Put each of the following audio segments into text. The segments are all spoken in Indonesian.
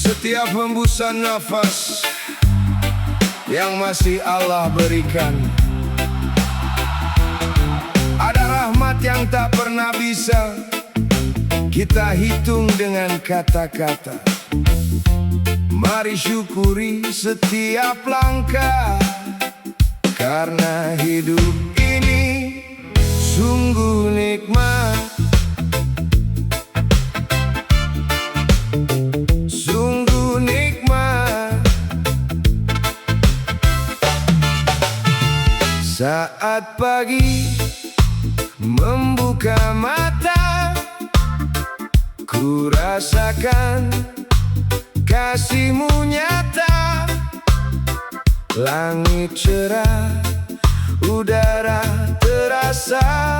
Setiap hembusan nafas yang masih Allah berikan, ada rahmat yang tak pernah bisa kita hitung dengan kata-kata. Mari syukuri setiap langkah, karena hidup ini sungguh nikmat. Sungguh nikmat. Saat pagi membuka mata, ku rasakan kasih-Mu nyata. Langit cerah, udara terasa,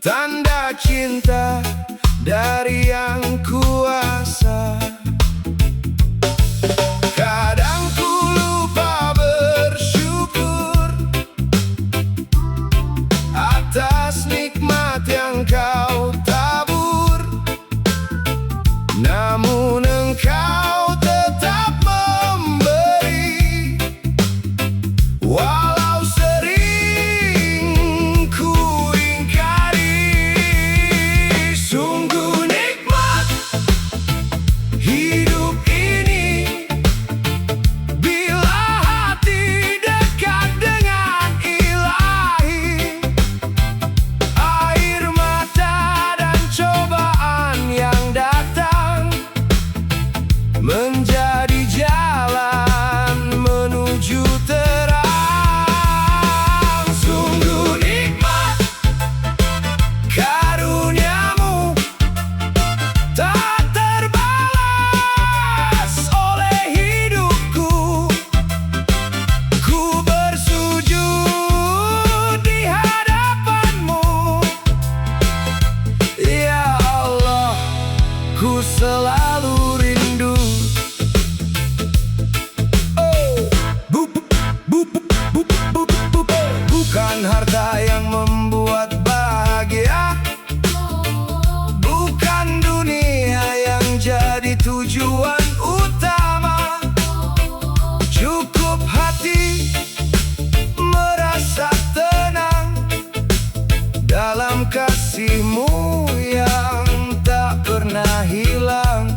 tanda cinta dari Yang Kuasa. Kadang ku lupa bersyukur atas nikmat yang Kau tabur, namun Engkau tetap memberi, walau sering ku ingkari. Sungguh nikmat hidup ini, bila hati dekat dengan Ilahi. Air mata dan cobaan yang datang menjadi jalan menuju terang. Sungguh nikmat karunia-Mu, tak terbalas oleh hidupku. Ku bersujud di hadapan-Mu, ya Allah, ku selalu rindu. Bukan harta yang membuat bahagia, bukan dunia yang jadi tujuan utama. Cukup hati merasa tenang dalam kasih-Mu yang tak pernah hilang.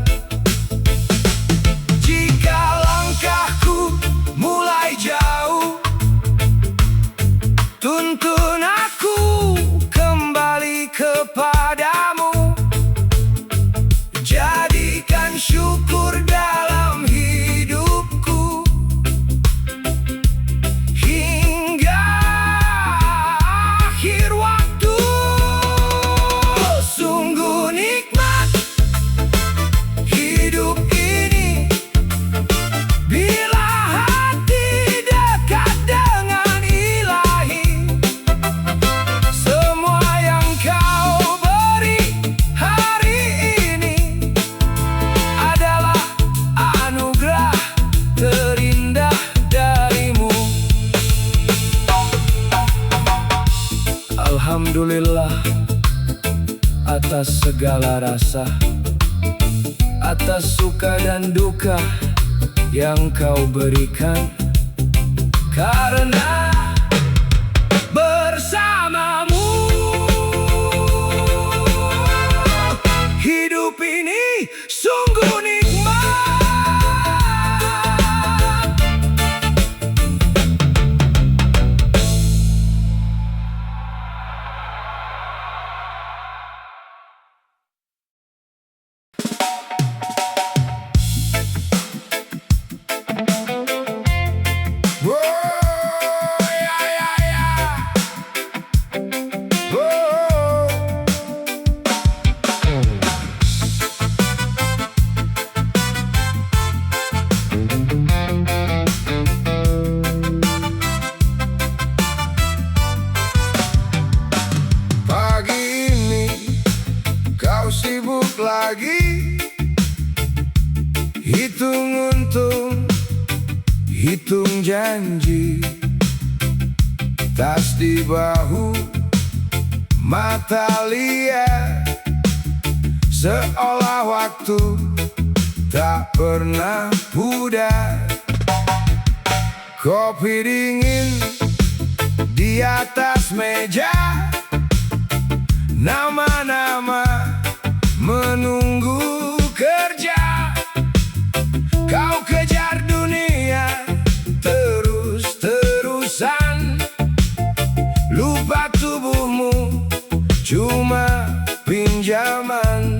Jika langkahku mulai jauh, tuntun aku kembali kepadamu. Jadikan syukur dalam hidupku hingga akhir waktu. Sungguh nikmat hidup ini, bila hati dekat dengan Ilahi. Semua yang Kau beri hari ini adalah anugerah terindah dari-Mu. Alhamdulillah atas segala rasa, atas suka dan duka yang Kau berikan, karena bersama-Mu hidup ini sungguh nikmat. Lagi hitung untung, hitung janji, tas di bahu, mata liat, seolah waktu tak pernah pudar. Kopi dingin di atas meja, nama-nama menunggu kerja. Kau kejar dunia terus-terusan, lupa tubuhmu cuma pinjaman.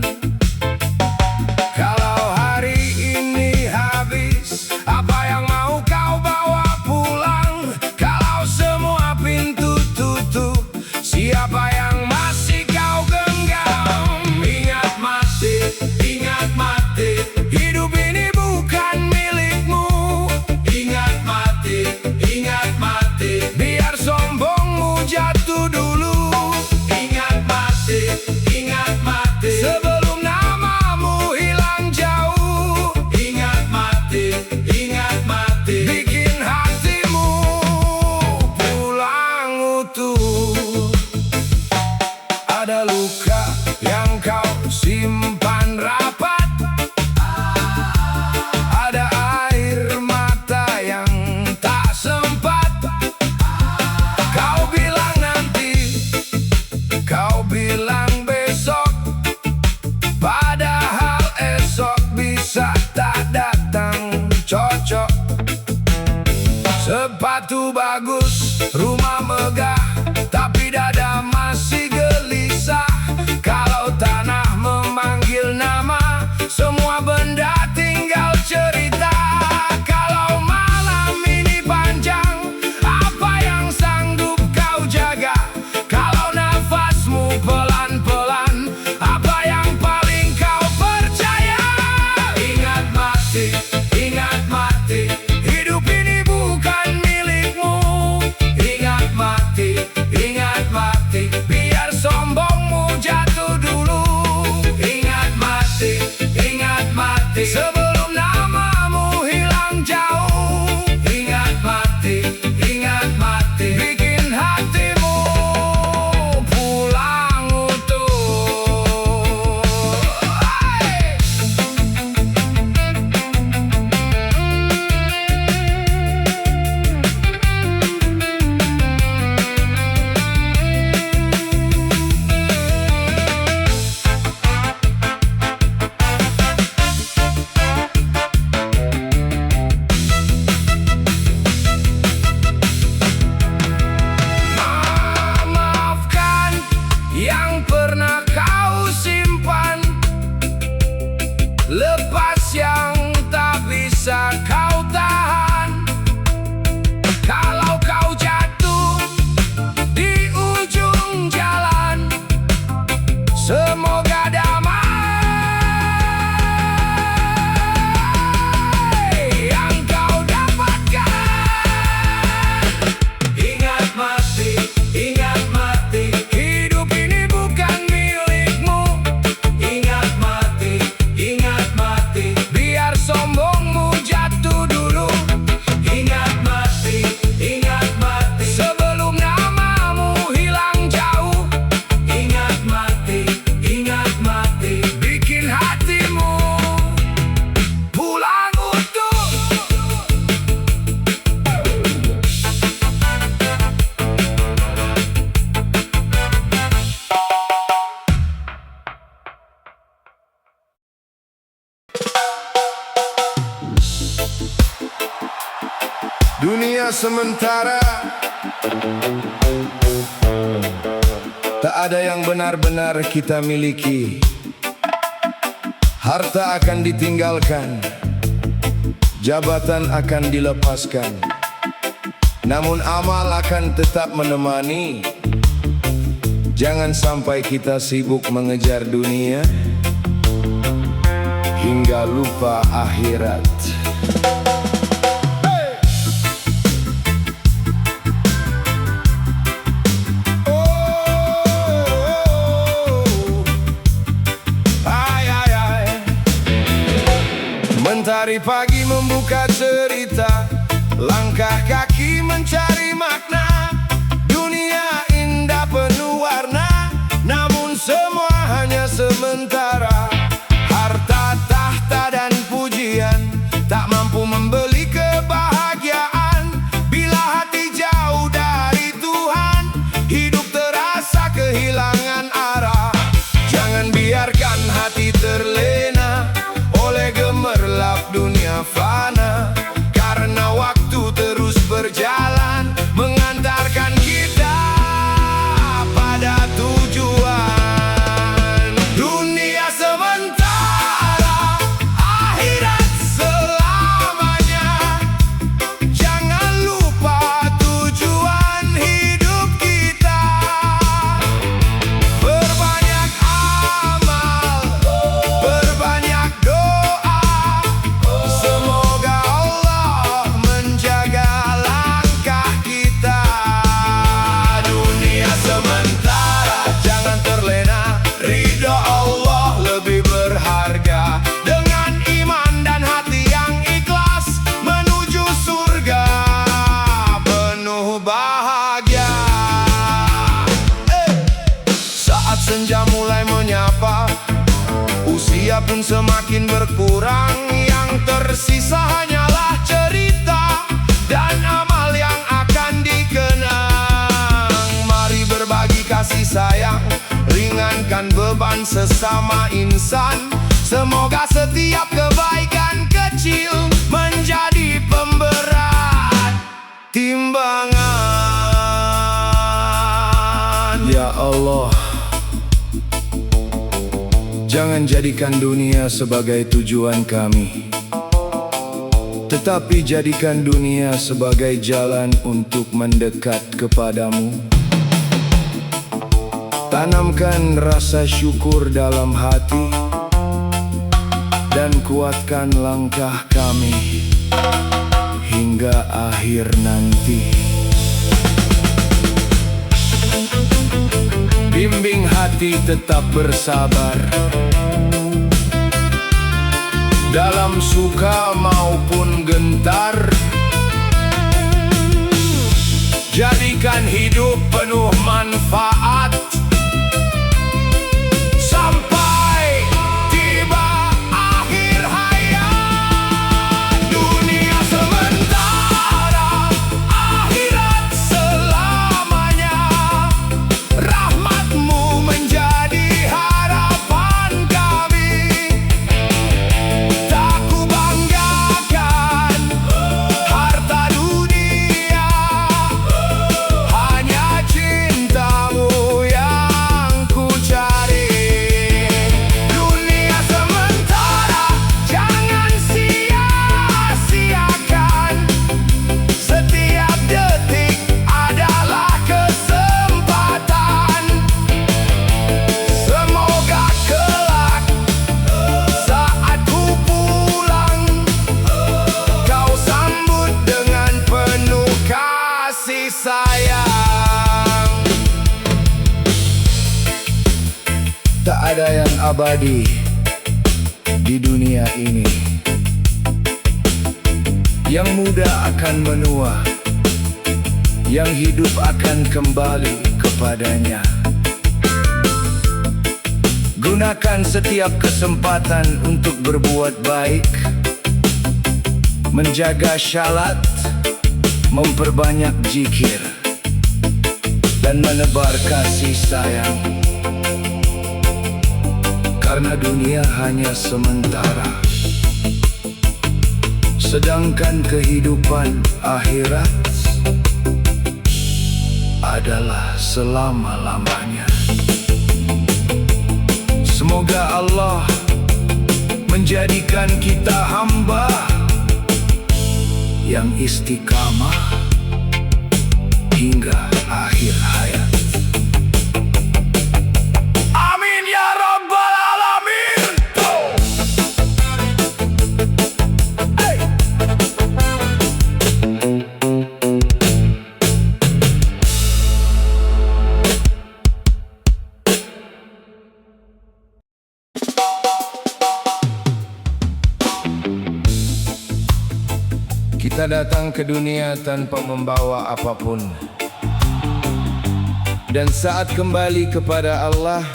Kalau hari ini habis, apa yang mau kau bawa pulang? Kalau semua pintu tutup, siapa yang masih kau genggam? Ingat mati, hidup ini bukan milikmu. Ingat mati, biar sombongmu jatuh dulu. Ingat mati, sebelum namamu hilang jauh. Ingat mati, bikin hatimu pulang utuh. Ada luka yang kau simpan rapat, ada air mata yang tak sempat. Kau bilang nanti, kau bilang besok, padahal esok bisa tak datang cocok. Sepatu bagus, rumah megah, tapi dada masih gelisah. Kalau tanah memanggil nama, semua benda tinggal cerita. Kalau malam ini panjang, apa yang sanggup kau jaga? Kalau nafasmu pelan-pelan, apa yang paling kau percaya? Ingat mati, hidup ini bukan milikmu. Ingat mati, biar sombongmu jatuh dulu. Ingat mati, sebelum namamu hilang jauh. Ingat mati, bikin hatimu pulang utuh. Hai! Maafkan yang pernah kau simpan, lepas yang tak bisa kau tahan. Kalau kau jatuh di ujung jalan, semoga damai yang kau dapatkan. Ingat mati, hidup ini bukan milikmu. Ingat mati, biar sombongmu jatuh dulu. Ingat mati, sebelum namamu hilang jauh. Ingat mati, bikin hatimu pulang utuh. Dunia sementara, tak ada yang benar-benar kita miliki. Harta akan ditinggalkan, jabatan akan dilepaskan, namun amal akan tetap menemani. Jangan sampai kita sibuk mengejar dunia hingga lupa akhirat. Mentari pagi membuka cerita, langkah kaki mencari makna. Dunia indah penuh warna, namun semua hanya sementara. Harta, tahta dan pujian kehilangan arah. Jangan biarkan hati terlena oleh gemerlap dunia fana, karena waktu terus berjalan mengantarkan kita pada tujuan. Dunia sementara, akhirat selamanya. Jangan lupa tujuan hidup kita. Berbanyak amal, berbanyak doa, semoga Allah menjaga langkah kita. Dunia sementara, jangan terlena, ridho Allah lebih berharga. Dengan iman dan hati yang ikhlas menuju surga penuh bahagia. Saat senja mulai menyapa, usia pun semakin berkurang. Yang tersisa hanyalah cerita dan amal yang akan dikenang. Mari berbagi kasih sayang, ringankan beban sesama insan. Semoga setiap kebaikan kecil menjadi pemberat timbangan. Ya Allah, jangan jadikan dunia sebagai tujuan kami, tetapi jadikan dunia sebagai jalan untuk mendekat kepadamu. Tanamkan rasa syukur dalam hati dan kuatkan langkah kami hingga akhir nanti. Bimbing hati tetap bersabar dalam suka maupun gentar. Jadikan hidup penuh manfaat sampai tiba akhir hayat. Dunia sementara, akhirat selamanya. Rahmatmu menjadi harapan kami. Tak kubanggakan harta dunia, hanya cintamu yang ku cari. Dunia sementara, jangan sia-siakan. Setiap detik adalah kesempatan. Semoga kelak saat ku pulang, kau sambut dengan penuh kasih sayang. Tak ada yang abadi di dunia ini. Yang muda akan menua, yang hidup akan kembali kepadanya. Gunakan setiap kesempatan untuk berbuat baik, menjaga syalat, memperbanyak zikir, dan menebar kasih sayang. Karena dunia hanya sementara, sedangkan kehidupan akhirat adalah selama-lamanya. Semoga Allah menjadikan kita hamba yang istiqamah hingga akhir hayat. Amin ya rabbal alamin. Hey. Kita datang ke dunia tanpa membawa apapun, dan saat kembali kepada Allah,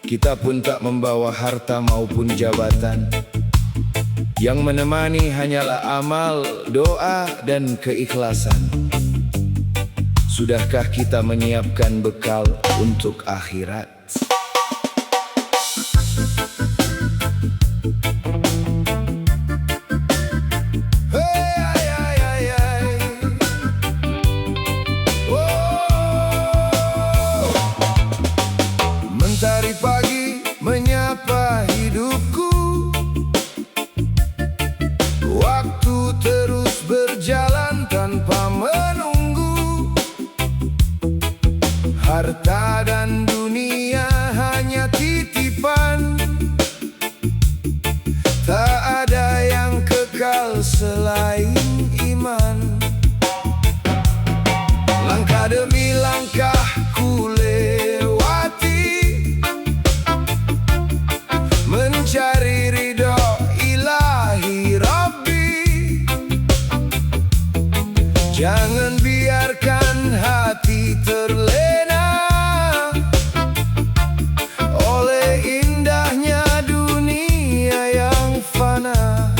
kita pun tak membawa harta maupun jabatan. Yang menemani hanyalah amal, doa, dan keikhlasan. Sudahkah kita menyiapkan bekal untuk akhirat? Mentari pagi menyapa hidupku, waktu terus berjalan tanpa menunggu. Harta dan dunia hanya titipan, tak ada yang kekal selain iman. Langkah demi langkah ku lewati, mencari ridho ilahi Rabbi. Jangan biarkan hati terlena oleh indahnya dunia yang fana.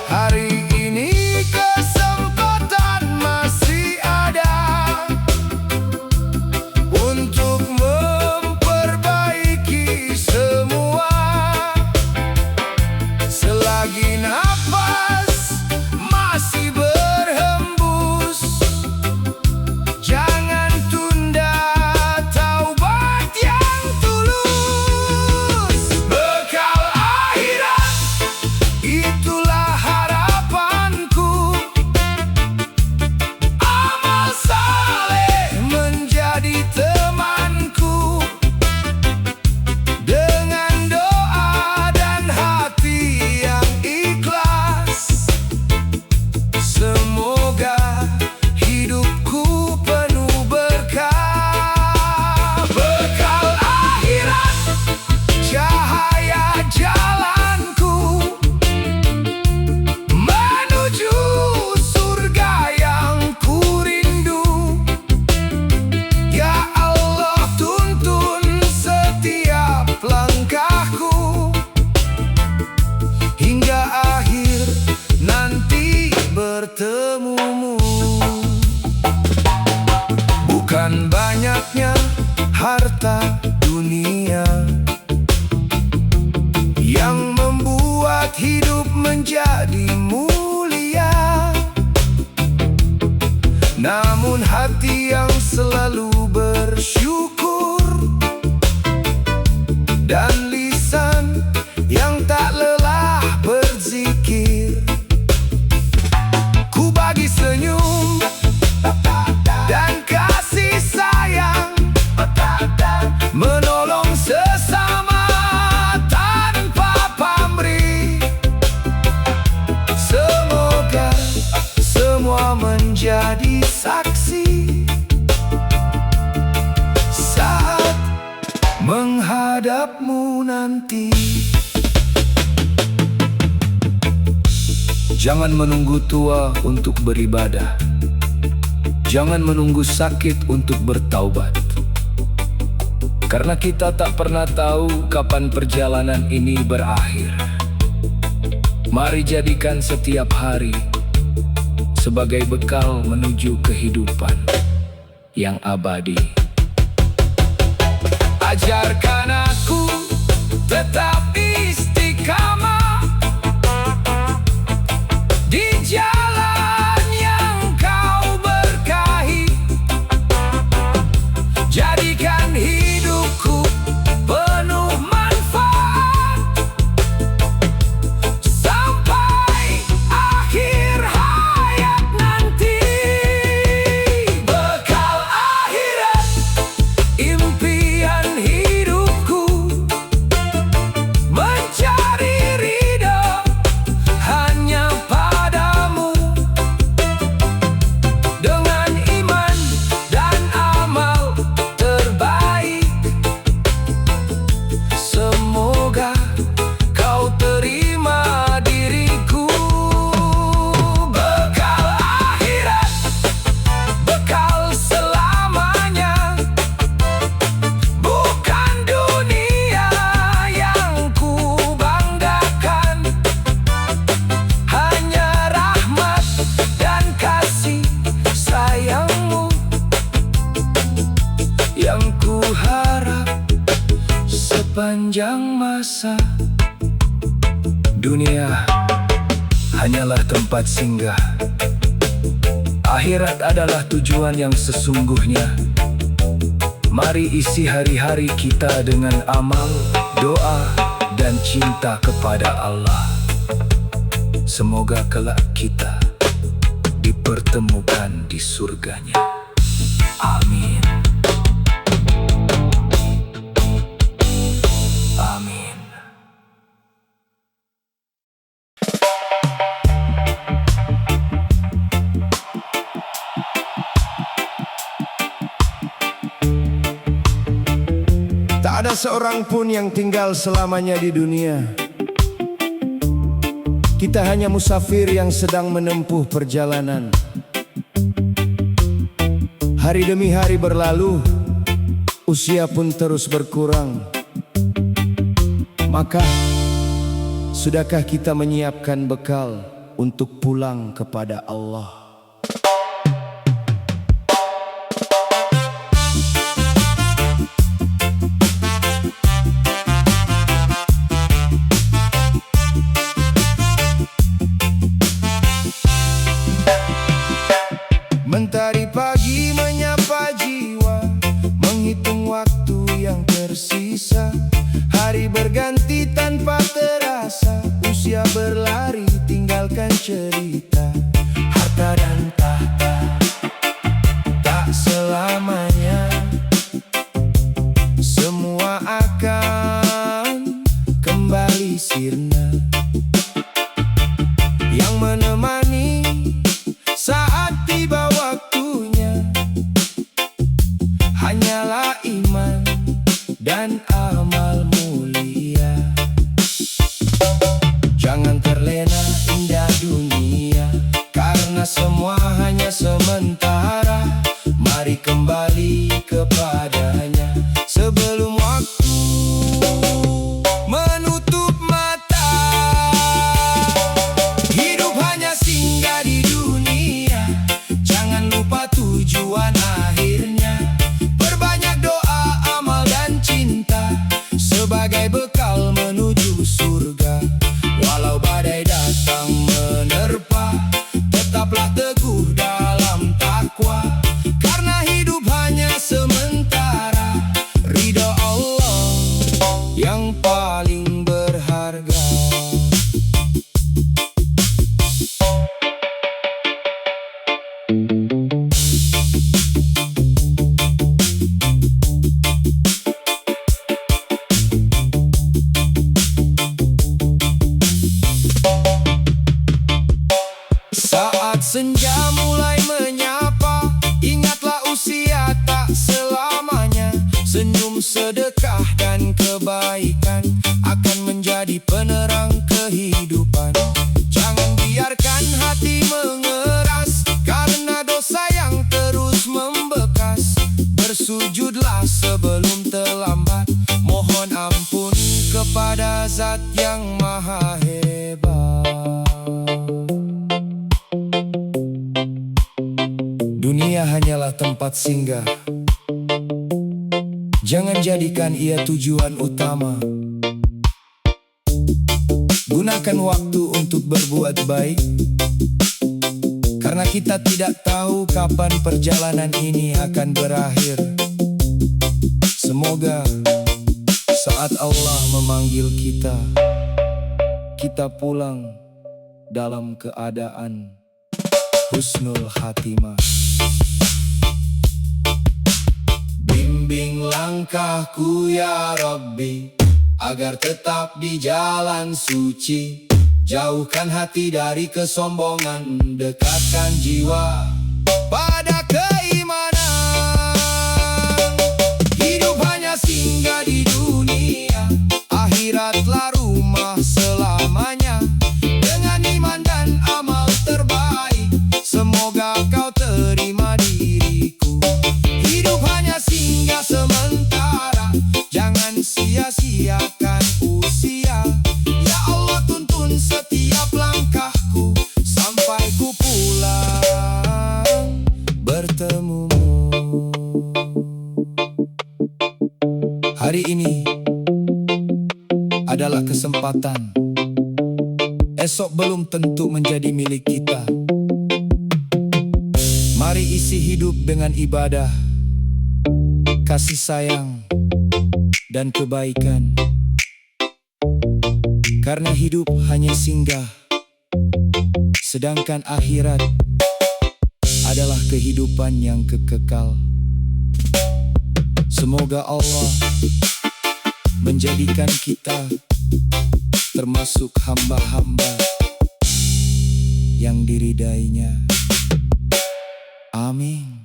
Hari ini kesempatan masih ada untuk memperbaiki semua. Selagi nafas masih berhembus, jangan tunda taubat yang tulus. Bekal akhirat, itulah harapanku. Amal saleh menjadi temanku. Dengan doa dan hati yang ikhlas, semoga hidupku penuh berkah. Bekal akhirat, cahaya jalanku menuju surga yang ku rindu. Ya Allah, tuntun setiap langkahku hingga akhir nanti bertemumu. Bukan banyaknya harta dunia yang membuat hidup menjadi mulia, namun hati yang selalu bersyukur dan lisan yang tak lelah berzikir. Ku bagi senyum dan kasih sayang, menolong sesama tanpa pamrih. Semoga semua menjadi saksi saat menghadapmu nanti. Jangan menunggu tua untuk beribadah, jangan menunggu sakit untuk bertaubat, karena kita tak pernah tahu kapan perjalanan ini berakhir. Mari jadikan setiap hari sebagai bekal menuju kehidupan yang abadi. Ajarkan aku tetap istiqamah di jalan yang kau berkahi. Jadikan hidupku penuh manfaat sampai akhir hayat nanti. Bekal akhirat, impian hidupku. yang ku harap sepanjang masa. Dunia hanyalah tempat singgah, akhirat adalah tujuan yang sesungguhnya. Mari isi hari-hari kita dengan amal, doa, dan cinta kepada Allah. Semoga kelak kita dipertemukan di surganya. Amin. Amin. Tak ada seorang pun yang tinggal selamanya di dunia. Kita hanya musafir yang sedang menempuh perjalanan. Hari demi hari berlalu, usia pun terus berkurang. Maka, sudahkah kita menyiapkan bekal untuk pulang kepada Allah? Mentari pagi menyapa jiwa, menghitung waktu yang tersisa. Hari berganti tanpa terasa, usia berlari tinggalkan cerita. Harta dan tahta tak selamanya, semua akan kembali sirna. Yang menemani saat tiba waktunya hanyalah iman dan amal mulia. Jangan terlena indah dunia, karena semua hanya sementara. Mari kembali kepadanya sebelum waktu menutup mata. Hidup hanya singgah di dunia, jangan lupa tujuan akhirnya. Perbanyak doa, amal dan cinta sebagai bekal menuju surga. Walau badai datang menerpa, tetaplah teguh dalam takwa, karena hidup hanya sementara. Ridha Allah yang paling berharga. Saat senja mulai menyapa, ingatlah usia tak selamanya. Senyum, sedekah, dan kebaikan akan menjadi penerang kehidupan. Jangan biarkan hati mengeras karena dosa yang terus membekas. Bersujudlah sebelum terlambat, mohon ampun kepada Zat yang Maha Hebat. Dunia hanyalah tempat singgah, jangan jadikan ia tujuan utama. Gunakan waktu untuk berbuat baik, karena kita tidak tahu kapan perjalanan ini akan berakhir. Semoga saat Allah memanggil kita, kita pulang dalam keadaan husnul khatimah. Bimbing langkahku ya Rabbi, agar tetap di jalan suci. Jauhkan hati dari kesombongan, dekatkan jiwa pada keimanan. Hidup hanya singgah di dunia, akhiratlah rumah selamanya. Dengan iman dan amal terbaik, semoga kau terima diriku. Hidup hanya singgah sementara, jangan sia-siakan usia. Ya Allah, tuntun setiap langkahku sampai ku pulang bertemumu. Hari ini adalah kesempatan. Esok belum tentu menjadi milik kita. Mari isi hidup dengan ibadah, kasih sayang, dan kebaikan. Karena hidup hanya singgah, sedangkan akhirat adalah kehidupan yang kekal. Semoga Allah menjadikan kita termasuk hamba-hamba yang diridainya. Amin.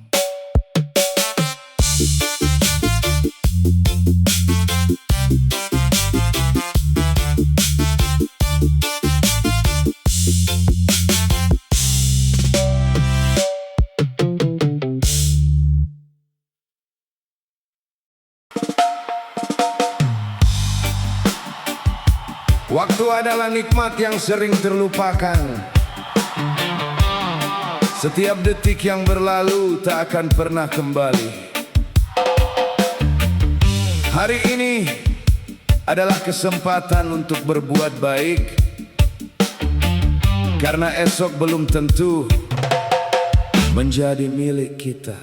Waktu adalah nikmat yang sering terlupakan. Setiap detik yang berlalu tak akan pernah kembali. Hari ini adalah kesempatan untuk berbuat baik, karena esok belum tentu menjadi milik kita.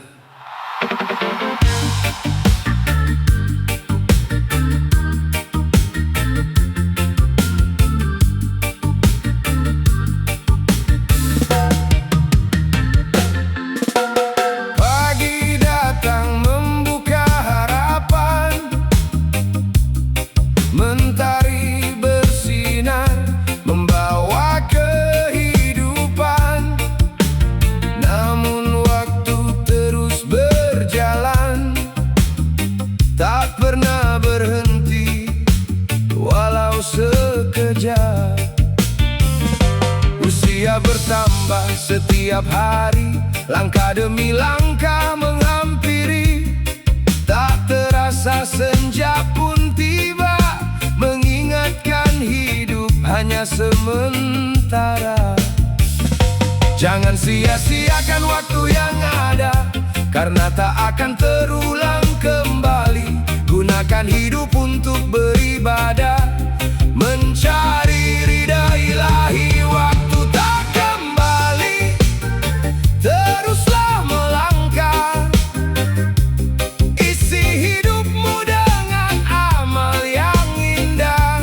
Usia bertambah setiap hari, langkah demi langkah menghampiri. Tak terasa senja pun tiba, mengingatkan hidup hanya sementara. Jangan sia-siakan waktu yang ada, karena tak akan terulang kembali. Gunakan hidup untuk beribadah, mencari ridha ilahi. Waktu tak kembali, teruslah melangkah. Isi hidupmu dengan amal yang indah.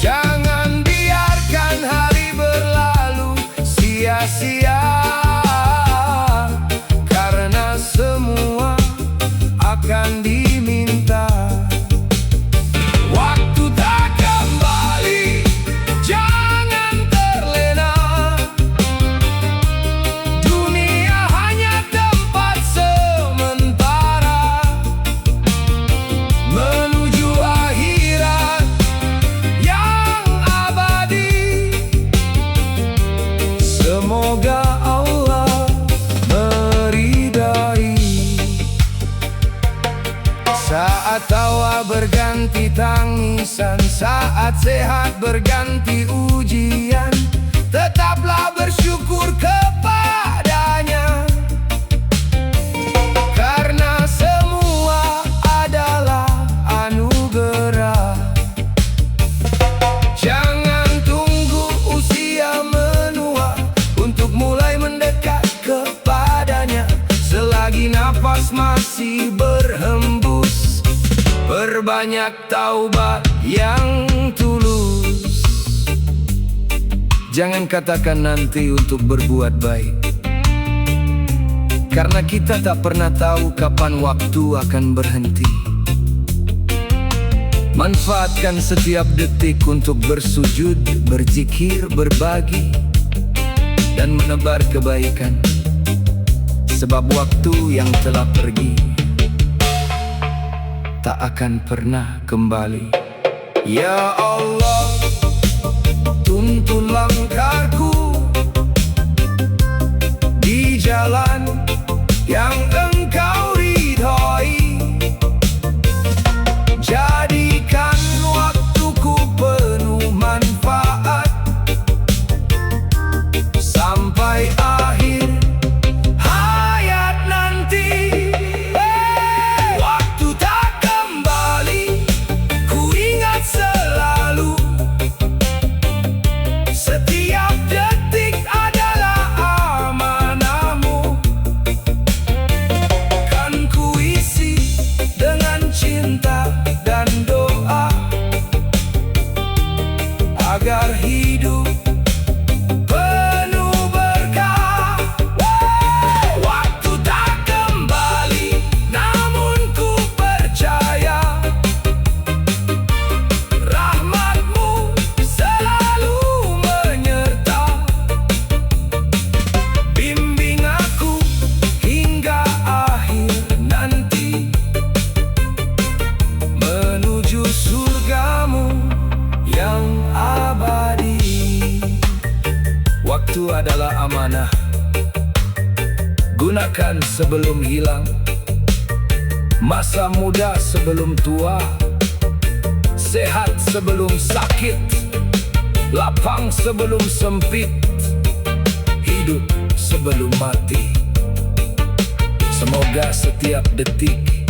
Jangan biarkan hari berlalu sia-sia, karena semua akan diminta. Semoga Allah meridai. Saat tawa berganti tangisan, saat sehat berganti ujian, tetaplah bersyukur kepadanya, karena semua adalah anugerah. Jangan tunggu usia menua untuk mulai mendekat kepadanya. Selagi nafas masih berhembus, perbanyak taubat yang tulus. Jangan katakan nanti untuk berbuat baik, karena kita tak pernah tahu kapan waktu akan berhenti. Manfaatkan setiap detik untuk bersujud, berzikir, berbagi, dan menebar kebaikan. Sebab waktu yang telah pergi tak akan pernah kembali. Ya Allah, tuntun langkahku di jalan yang Engkau ridhoi. Jadikan waktuku penuh manfaat sampai akhir hayat nanti. Waktu tak makan sebelum hilang, masa muda sebelum tua, sehat sebelum sakit, lapang sebelum sempit, hidup sebelum mati. Semoga setiap detik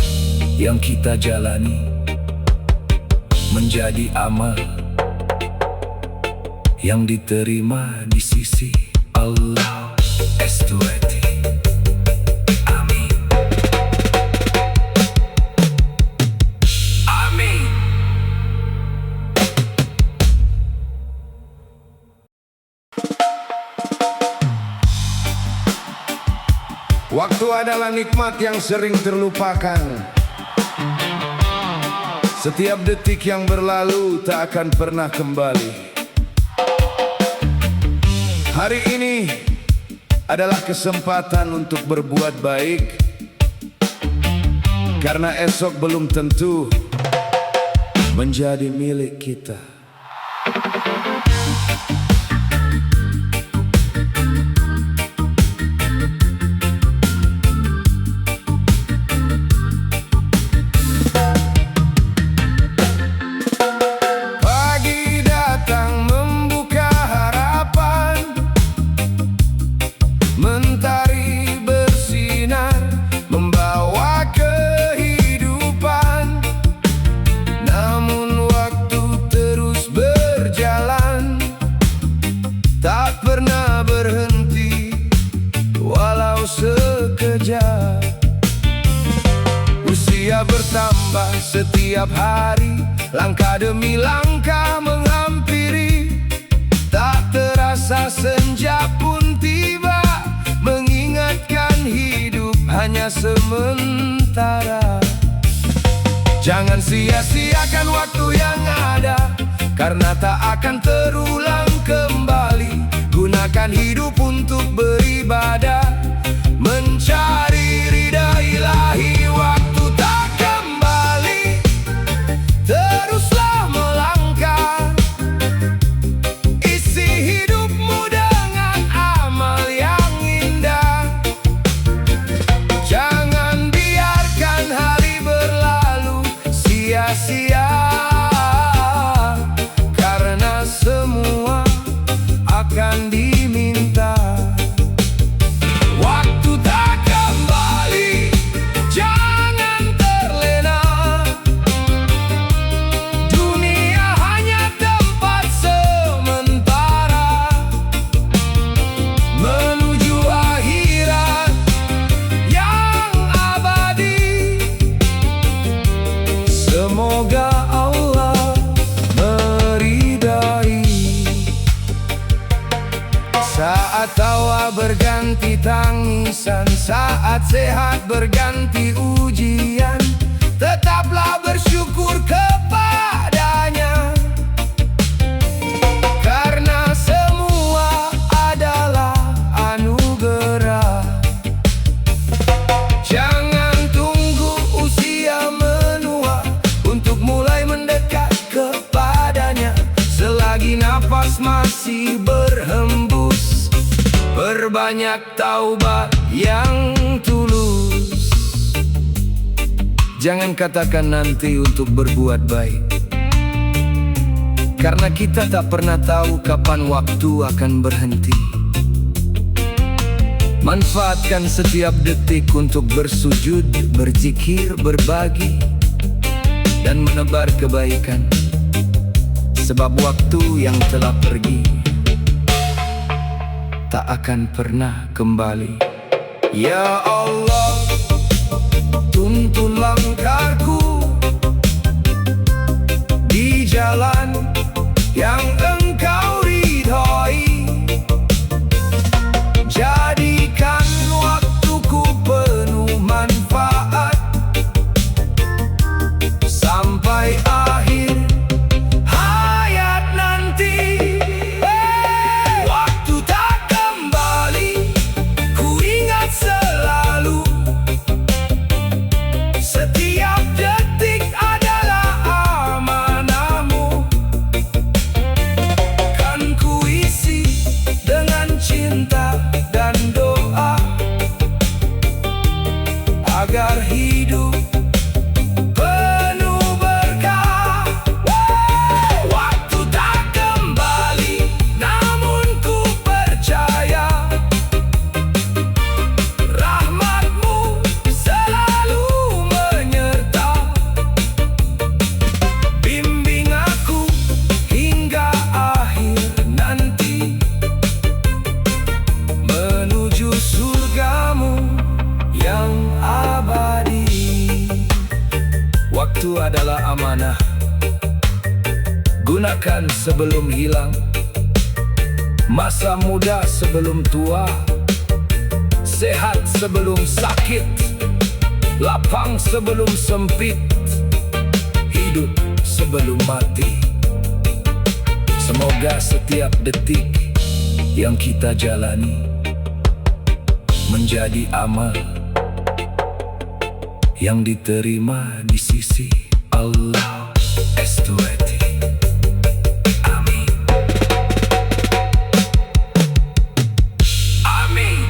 yang kita jalani menjadi amal yang diterima di sisi Allah. Estueti. Amin. Amin. Waktu adalah nikmat yang sering terlupakan. Setiap detik yang berlalu tak akan pernah kembali. Hari ini adalah kesempatan untuk berbuat baik, karena esok belum tentu menjadi milik kita. Pagi datang membuka harapan, mentari bersinar membawa kehidupan. Namun waktu terus berjalan, tak pernah berhenti walau sekejap. Usia bertambah setiap hari, langkah demi langkah menghampiri. Tak terasa senja pun tiba, mengingatkan hidup hanya sementara. Jangan sia-siakan waktu yang ada, karena tak akan terulang kembali. Gunakan hidup untuk beribadah, mencari ridha ilahi. Waktu tak kembali, teruslah melangkah. Isi hidupmu dengan amal yang indah. Jangan biarkan hari berlalu sia-sia, karena semua akan diminta. Waktu tak kembali, jangan terlena. Dunia hanya tempat sementara, menuju akhirat yang abadi. Semoga Allah meridai. Saat tawa berganti tangisan, saat sehat berganti ujian, tetaplah bersyukur kepadanya, karena semua adalah anugerah. Jangan tunggu usia menua untuk mulai mendekat kepadanya. Selagi nafas masih berhembus, perbanyak taubat yang tulus. Jangan katakan nanti untuk berbuat baik, karena kita tak pernah tahu kapan waktu akan berhenti. Manfaatkan setiap detik untuk bersujud, berzikir, berbagi, dan menebar kebaikan. Sebab waktu yang telah pergi tak akan pernah kembali. Ya Allah, tuntun langkahku di jalan yang Engkau ridhoi. Jadikan waktuku penuh manfaat sampai akhir hayat nanti. Waktu tak kembali, ku ingat selalu Waktu adalah amanah. Gunakan sebelum hilang. Masa muda sebelum tua. Sehat sebelum sakit. Lapang sebelum sempit. Hidup sebelum mati. Semoga setiap detik yang kita jalani menjadi amal yang diterima di sisi Allah. Estueti. Amin. Amin.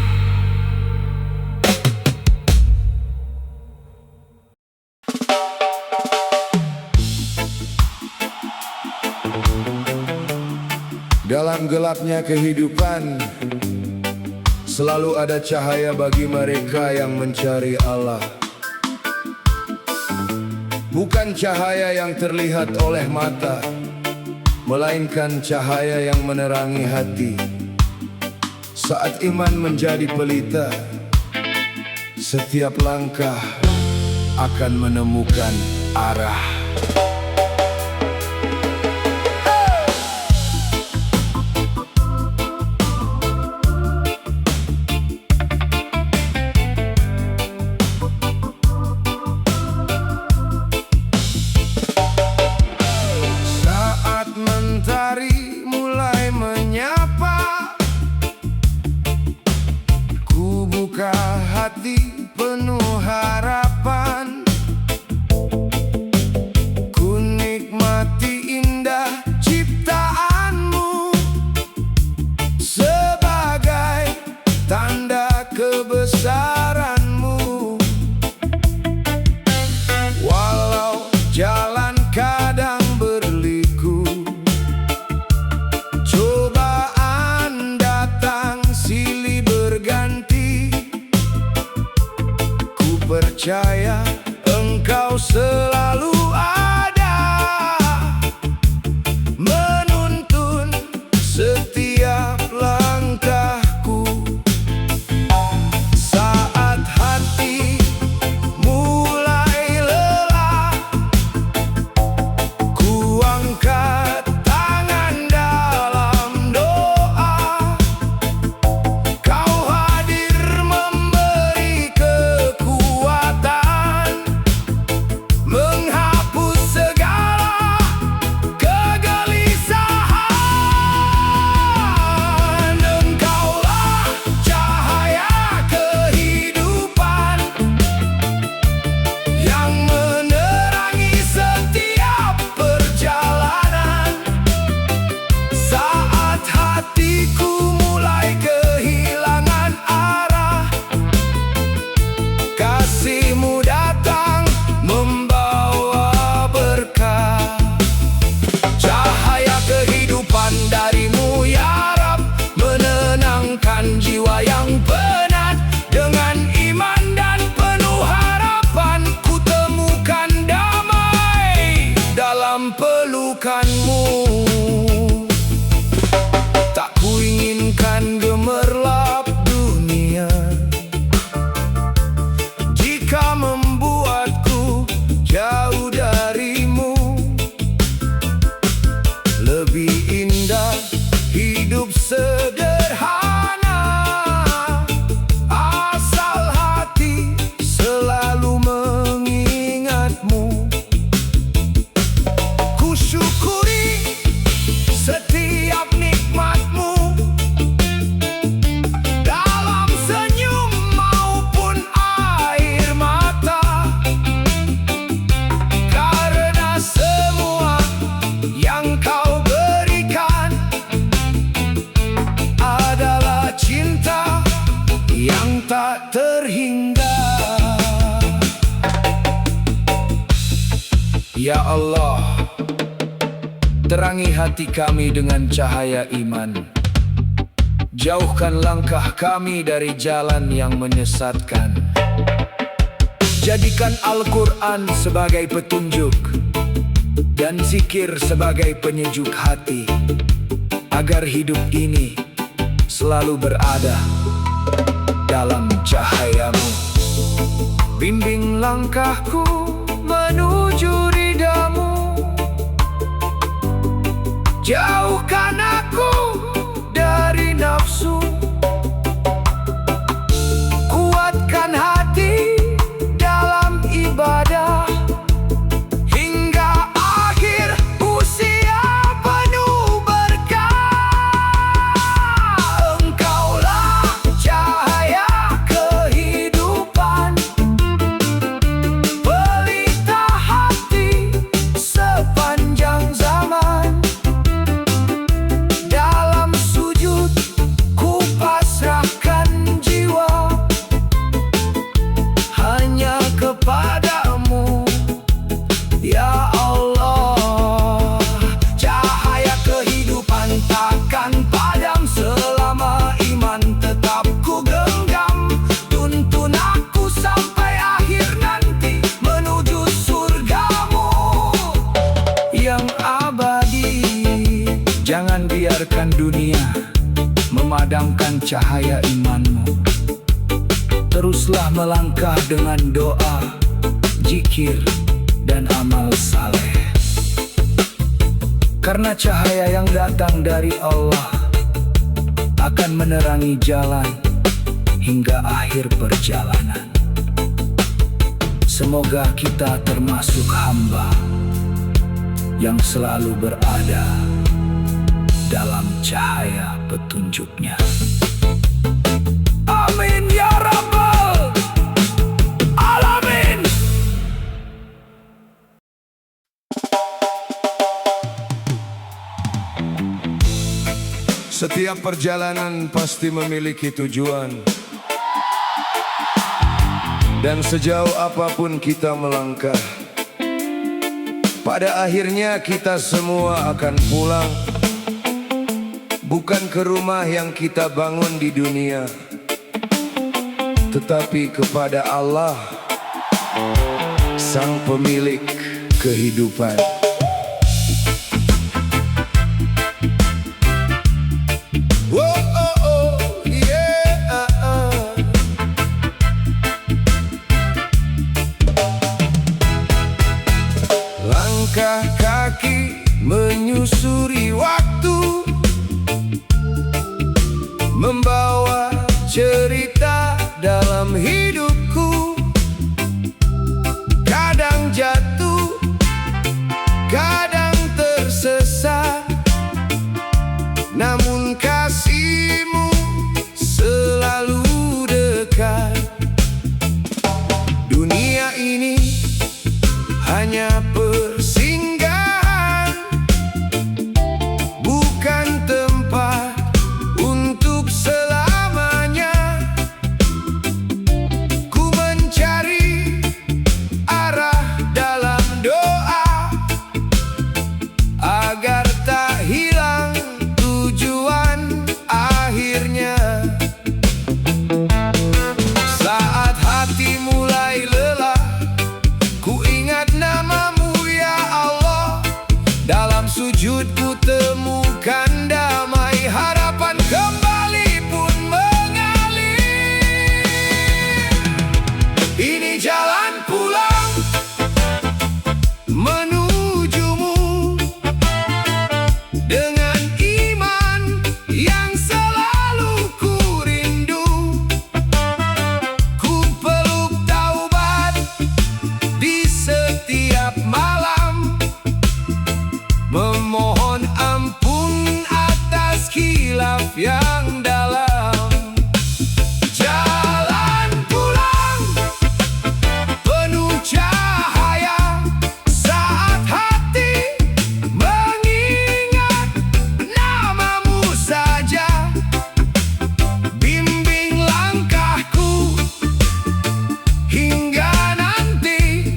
Dalam gelapnya kehidupan, selalu ada cahaya bagi mereka yang mencari Allah. Bukan cahaya yang terlihat oleh mata, melainkan cahaya yang menerangi hati. Saat iman menjadi pelita, setiap langkah akan menemukan arah. Mentari mulai menyapa, ku buka hati penuh harapan, ku nikmati indah ciptaanmu sebagai tanda kebesaranmu. Walau jalan kadang berliku, cobaan datang silih berganti, ku percaya Engkau selalu ada, menuntun setiap langkahku. Saat hati mulai lelah, ku angkat tangan dalam doa, Kau hadir memberi kekuatan, menghapus segala kegelisahan. Engkaulah cahaya kehidupan yang menerangi setiap perjalanan. Saat hatiku mulai kehilangan arah, kasih-Mu datang membawa berkah. Cahaya kehidupan dari-Mu ya Rab, menenangkan jiwa yang penat. Dengan iman dan penuh harapan, ku temukan damai dalam pelukan-Mu. Tak kuinginkan gemerlap dunia jika membuatku jauh dari-Mu. Lebih indah hidup sederhana, asal hati selalu mengingat-Mu. Ku syukuri setiap nikmat-Mu dalam senyum maupun air mata, karena semua yang Kau berikan adalah cinta yang tak terhingga. Ya Allah, terangi hati kami dengan cahaya iman. Jauhkan langkah kami dari jalan yang menyesatkan. Jadikan Al-Quran sebagai petunjuk dan zikir sebagai penyejuk hati, agar hidup ini selalu berada dalam cahaya-Mu. Bimbing langkahku menuju menuju ridamu. Jauhkan aku dari nafsu, kuatkan hati dalam ibadah hingga akhir usia penuh berkah. Engkaulah cahaya kehidupan, pelita hati sepanjang zaman. Dalam sujud ku pasrahkan jiwa hanya kepadamu, ya Allah. Cahaya kehidupan takkan padam selama iman tetap ku genggam. Tuntun aku sampai akhir nanti menuju surgamu yang abadi. Jangan biarkan dunia memadamkan cahaya imanmu. Teruslah melangkah dengan doa, zikir, dan amal saleh. Karena cahaya yang datang dari Allah akan menerangi jalan hingga akhir perjalanan. Semoga kita termasuk hamba yang selalu berada dalam cahaya petunjuknya. Amin ya Rabbal Alamin. Setiap perjalanan pasti memiliki tujuan, dan sejauh apapun kita melangkah, pada akhirnya kita semua akan pulang. Bukan ke rumah yang kita bangun di dunia, tetapi kepada Allah, Sang Pemilik kehidupan. Langkah kaki menyusuri waktu, membawa cerita dalam hidupku. Kadang jatuh, kadang tersesat, namun kasih-Mu selalu dekat. Dunia ini hanya persinggahan, bukan tempat untuk selamanya. Ku mencari arah dalam doa agar tak hilang tujuan akhirnya. Saat hati mulai lelah, ku ingat nama-Mu ya Allah. Dalam sujudku temukan damai, harapan kembali pun mengalir. Ini jalan pulang menuju-Mu, dengan iman yang selalu ku rindu. Ku peluk taubat di setiap malam, memohon ampun atas khilaf yang dalam. Jalan pulang penuh cahaya, saat hati mengingat nama-Mu saja. Bimbing langkahku hingga nanti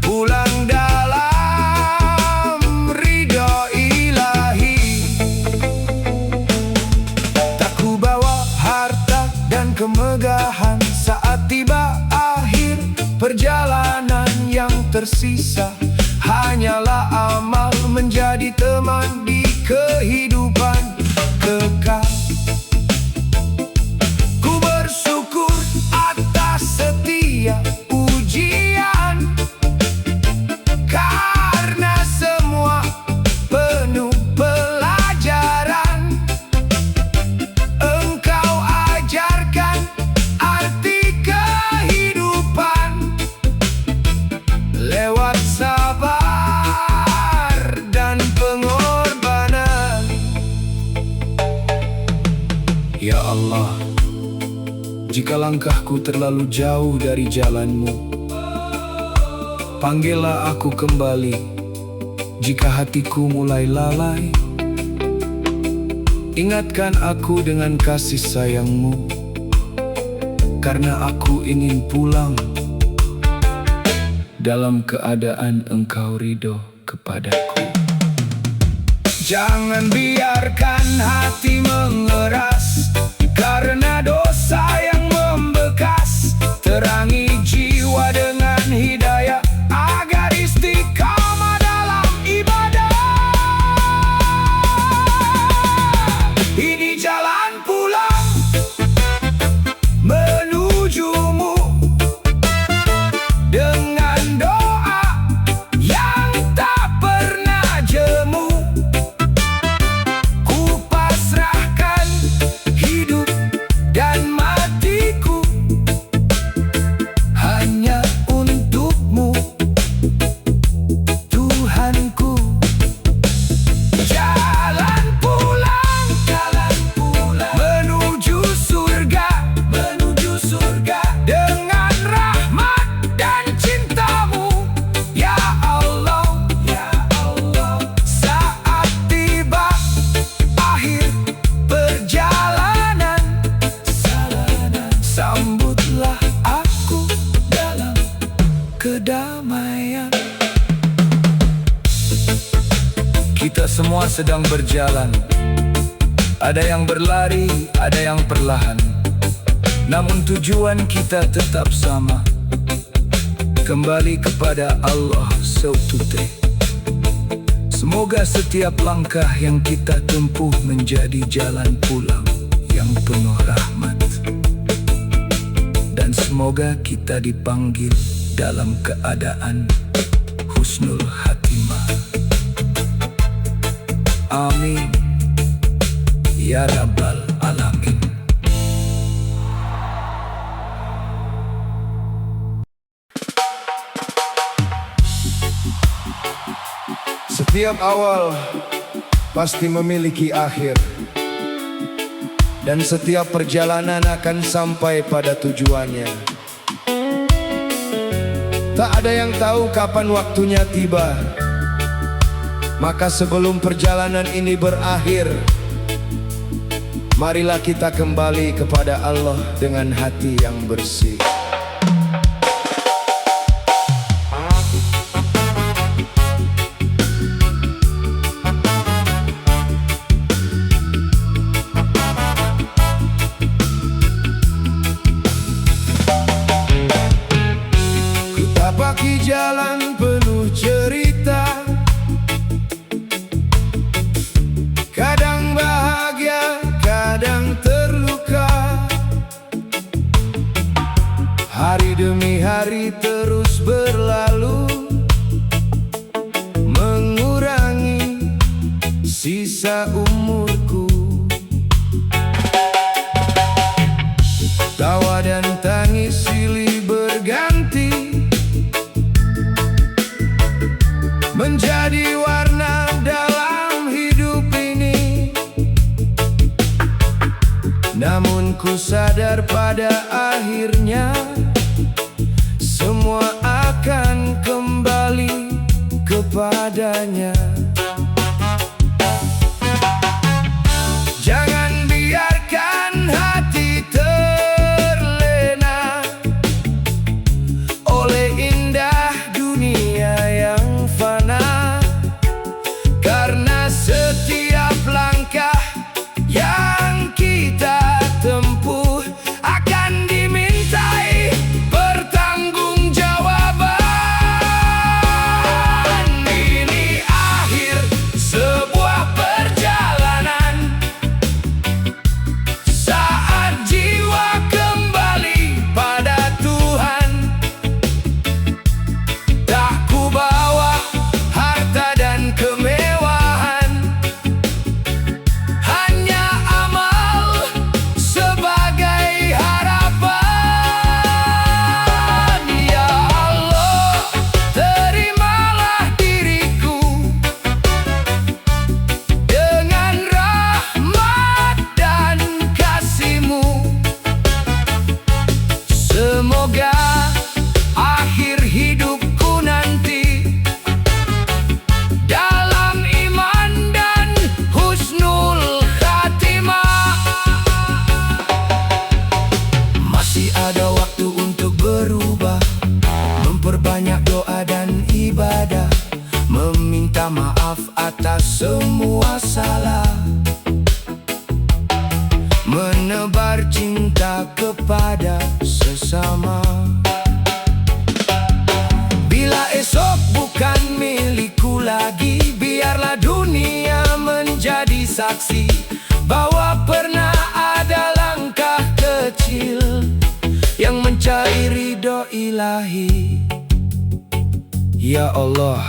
pulang dalam ridha ilahi. Tak ku bawa harta dan kemegahan saat tiba akhir perjalanan. Yang tersisa hanyalah amal menjadi teman di kehidupan kekal. Ku bersyukur atas setiap ujian Jika langkahku terlalu jauh dari jalanmu, panggillah aku kembali. Jika hatiku mulai lalai, ingatkan aku dengan kasih sayangmu, karena aku ingin pulang dalam keadaan engkau ridho kepadaku. Jangan biarkan hati mengeras karena dosa yang membekas. Terangi jiwa dengan hidayah agar istiqamah dalam ibadah. Ini jalan pulang menujumu dengan doa yang tak pernah jemu. Ku pasrahkan hidup dan matiku hanya untukmu, Tuhanku. Jalan pulang menuju surga dengan rahmat dan cintamu, ya Allah. Saat tiba akhir perjalanan, sambutlah aku dalam kedamaian. Kita semua sedang berjalan. Ada yang berlari, ada yang perlahan, namun tujuan kita tetap sama, kembali kepada Allah Seututre. Semoga setiap langkah yang kita tempuh menjadi jalan pulang yang penuh rahmat, dan semoga kita dipanggil dalam keadaan husnul khatimah. Amin ya Rabbal Alamin. Setiap awal pasti memiliki akhir, dan setiap perjalanan akan sampai pada tujuannya. Tak ada yang tahu kapan waktunya tiba. Maka sebelum perjalanan ini berakhir, marilah kita kembali kepada Allah dengan hati yang bersih. Kutapaki jalan penuh cerita, kadang bahagia, kadang terluka. Hari demi hari terus berlalu, mengurangi sisa umurku. Tawa dan tangis silih berganti, menjadi warna dalam hidup ini. Namun ku sadar pada akhirnya semua akan kembali kepadanya. Jangan biarkan hati terlena oleh indah dunia yang fana, karena setiap langkah yang kita tempuh akan dimintai pertanggungjawaban. Ini akhir Perbanyak doa dan ibadah, meminta maaf atas semua salah, menebar cinta kepada sesama. Bila esok bukan milikku lagi, biarlah dunia menjadi saksi bahwa pernah ada langkah kecil yang mencari ridho ilahi. Ya Allah,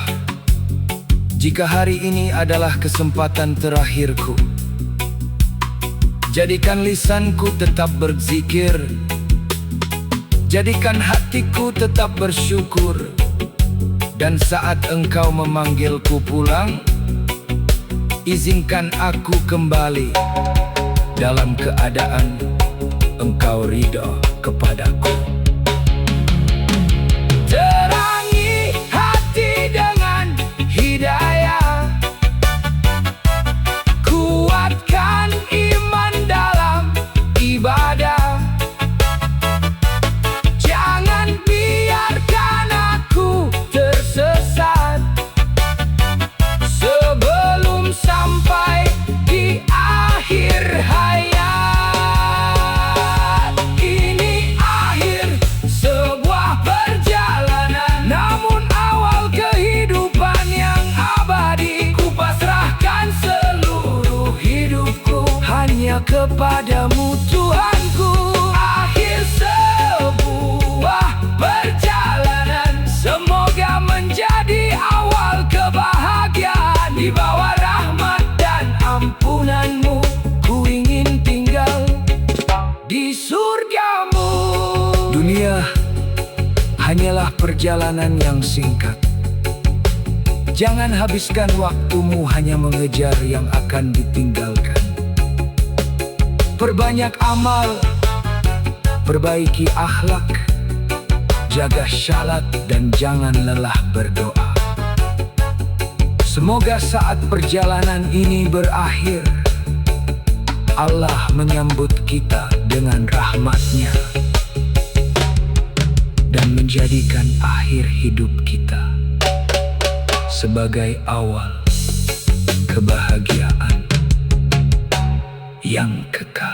jika hari ini adalah kesempatan terakhirku, jadikan lisanku tetap berzikir, jadikan hatiku tetap bersyukur. Dan saat Engkau memanggilku pulang, izinkan aku kembali dalam keadaan Engkau ridho kepadaku. Terangi hati dengan hidayah, kuatkan iman dalam ibadah. Jangan biarkan aku tersesat sebelum sampai di akhir hayat. Ini akhir sebuah perjalanan, namun awal kehidupan yang abadi. Ku pasrahkan seluruh hidupku hanya kepadamu Tuhanku. Akhir sebuah perjalanan, semoga menjadi awal kebahagiaan. Di bawah rahmat dan ampunanmu, ku ingin tinggal di surgamu. Dunia hanyalah perjalanan yang singkat. Jangan habiskan waktumu hanya mengejar yang akan ditinggalkan. Perbanyak amal, perbaiki akhlak, jaga syalat dan jangan lelah berdoa. Semoga saat perjalanan ini berakhir, Allah menyambut kita dengan rahmat-Nya dan menjadikan akhir hidup kita sebagai awal kebahagiaan yang kekal.